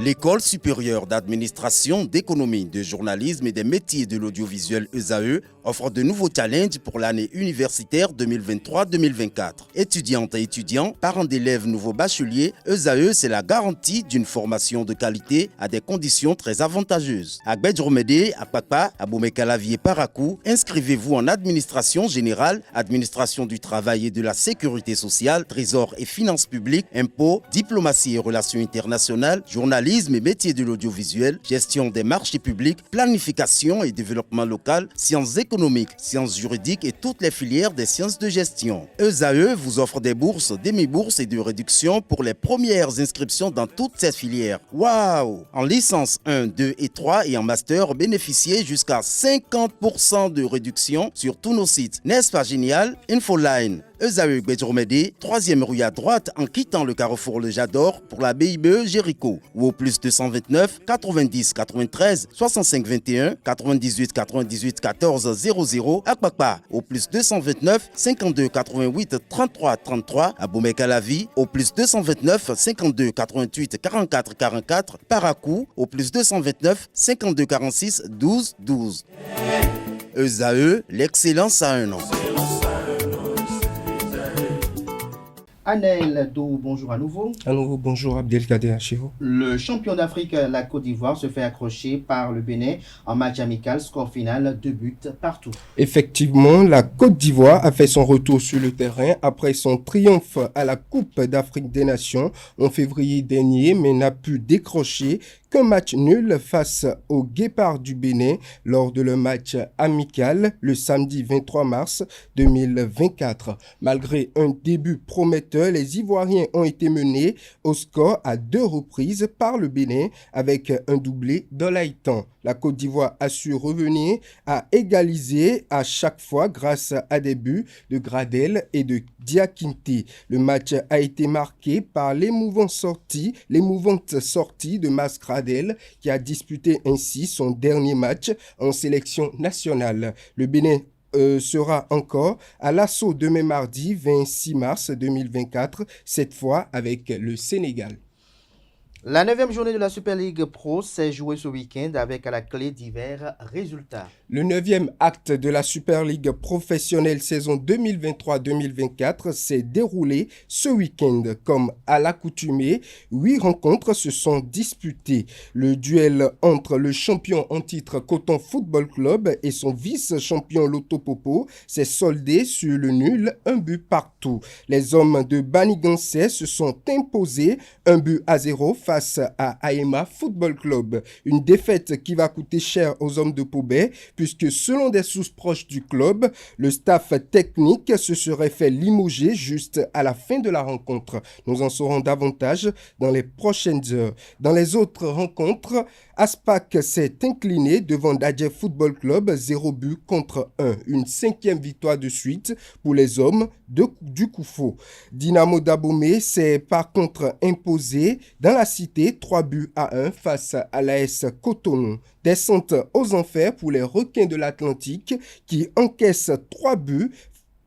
L'École supérieure d'administration, d'économie, de journalisme et des métiers de l'audiovisuel ESAE offre de nouveaux challenges pour l'année universitaire 2023-2024. Étudiantes et étudiants, parents d'élèves nouveaux bacheliers, ESAE, c'est la garantie d'une formation de qualité à des conditions très avantageuses. À Gbedjromede, à Papa, à Boumekalavi et Parakou, inscrivez-vous en administration générale, administration du travail et de la sécurité sociale, trésor et finances publiques, impôts, diplomatie et relations internationales, journalisme et métiers de l'audiovisuel, gestion des marchés publics, planification et développement local, sciences économiques, sciences juridiques et toutes les filières des sciences de gestion. ESAE vous offre des bourses, demi-bourses et de réductions pour les premières inscriptions dans toutes ces filières. Waouh! En licence 1, 2 et 3 et en master, bénéficiez jusqu'à 50% de réduction sur tous nos sites. N'est-ce pas génial? Infoline. ESAE Gbedjromede, 3e rue à droite en quittant le carrefour Le Jador pour la BIBE Jéricho ou au plus 229 90 93 65 21 98 98 14 00 à Kpakpa au plus 229 52 88 33 33 à Boumekalavi au plus 229 52 88 44 44 Parakou au plus 229 52 46 12 12. ESAE, l'excellence à un an. Anaël Do, bonjour à nouveau. À nouveau, bonjour Abdelkader Achiro. Le champion d'Afrique, la Côte d'Ivoire, se fait accrocher par le Bénin en match amical, score final 2 buts partout. Effectivement, la Côte d'Ivoire a fait son retour sur le terrain après son triomphe à la Coupe d'Afrique des Nations en février dernier, mais n'a pu décrocher qu'un match nul face aux Guépards du Bénin lors de leur match amical le samedi 23 mars 2024. Malgré un début prometteur, les Ivoiriens ont été menés au score à 2 reprises par le Bénin avec un doublé d'Olaïtan. La Côte d'Ivoire a su revenir à égaliser à chaque fois grâce à des buts de Gradel et de Diakité. Le match a été marqué par l'émouvante sortie de Mas Gradel qui a disputé ainsi son dernier match en sélection nationale. Le Bénin sera encore à l'assaut demain mardi 26 mars 2024, cette fois avec le Sénégal. La 9e journée de la Super League Pro s'est jouée ce week-end avec à la clé divers résultats. Le 9e acte de la Super League professionnelle saison 2023-2024 s'est déroulé ce week-end. Comme à l'accoutumée, 8 rencontres se sont disputées. Le duel entre le champion en titre Coton Football Club et son vice-champion Loto Popo s'est soldé sur le nul, 1 but partout. Les hommes de Banigansé se sont imposés 1-0 face à Aema Football Club. Une défaite qui va coûter cher aux hommes de Pobet, puisque selon des sources proches du club, le staff technique se serait fait limoger juste à la fin de la rencontre. Nous en saurons davantage dans les prochaines heures. Dans les autres rencontres, Aspac s'est incliné devant Dadje Football Club, 0 but contre 1. Une 5e victoire de suite pour les hommes du Koufo. Dynamo d'Abomey s'est par contre imposé dans la cité 3-1 face à l'AS Cotonou. Descente aux enfers pour les requins de l'Atlantique qui encaissent 3 buts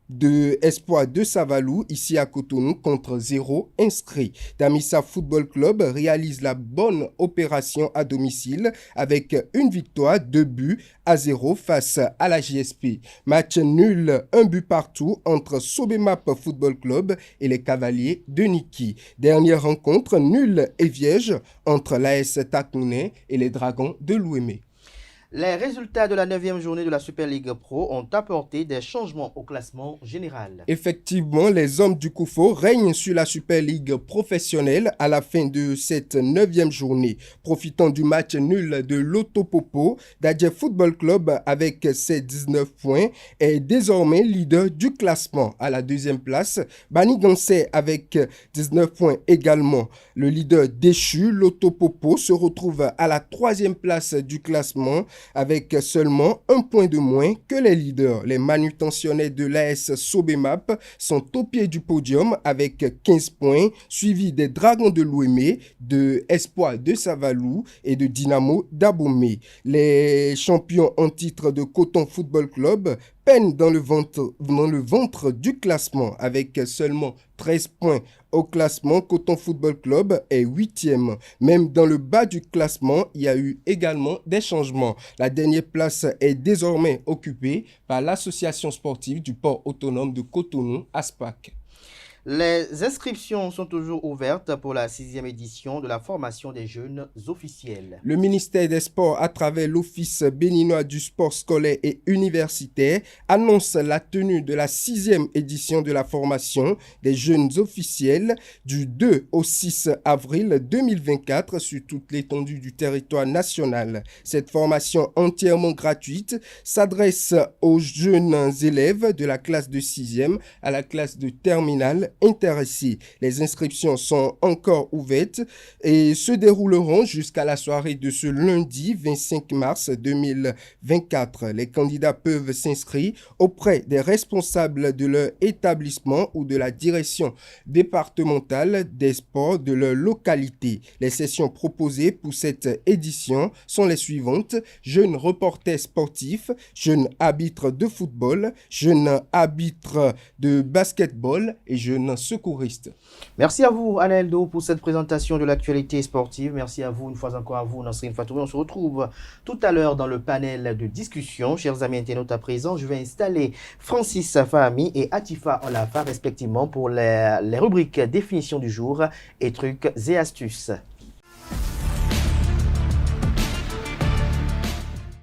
de Espoir de Savalou ici à Cotonou contre 0 inscrit. Damissa Football Club réalise la bonne opération à domicile avec une victoire 2-0 face à la JSP. Match nul, 1 but partout entre Sobemap Football Club et les Cavaliers de Niki. Dernière rencontre nulle et vierge entre l'AS Takouné et les Dragons de l'Ouémé. Les résultats de la 9e journée de la Super League Pro ont apporté des changements au classement général. Effectivement, les hommes du Koufo règnent sur la Super League professionnelle à la fin de cette 9e journée. Profitant du match nul de Loto Popo, Dadje Football Club avec ses 19 points est désormais leader du classement. À la 2e place, Banigansé avec 19 points également. Le leader déchu, Loto Popo, se retrouve à la 3e place du classement avec seulement 1 point de moins que les leaders. Les manutentionnaires de l'AS Sobemap sont au pied du podium avec 15 points, suivis des Dragons de l'Ouémé, de Espoir de Savalou et de Dynamo d'Abomey. Les champions en titre de Coton Football Club peine dans le ventre du classement avec seulement 13 points au classement. Coton Football Club est 8e. Même dans le bas du classement, il y a eu également des changements. La dernière place est désormais occupée par l'association sportive du port autonome de Cotonou, ASPAC. Les inscriptions sont toujours ouvertes pour la 6e édition de la formation des jeunes officiels. Le ministère des Sports, à travers l'Office béninois du sport scolaire et universitaire, annonce la tenue de la 6e édition de la formation des jeunes officiels du 2 au 6 avril 2024 sur toute l'étendue du territoire national. Cette formation entièrement gratuite s'adresse aux jeunes élèves de la classe de 6e à la classe de terminale intéressés. Les inscriptions sont encore ouvertes et se dérouleront jusqu'à la soirée de ce lundi 25 mars 2024. Les candidats peuvent s'inscrire auprès des responsables de leur établissement ou de la direction départementale des sports de leur localité. Les sessions proposées pour cette édition sont les suivantes: jeunes reporters sportifs, jeunes arbitres de football, jeunes arbitres de basketball et jeunes secouristes. Merci à vous, Alain Eldo, pour cette présentation de l'actualité sportive. Merci à vous, une fois encore à vous, Nasrine Fatouri. On se retrouve tout à l'heure dans le panel de discussion. Chers amis internautes, à présent, je vais installer Francis Fahami et Atifa Olafa, respectivement, pour les rubriques définition du jour et trucs et astuces.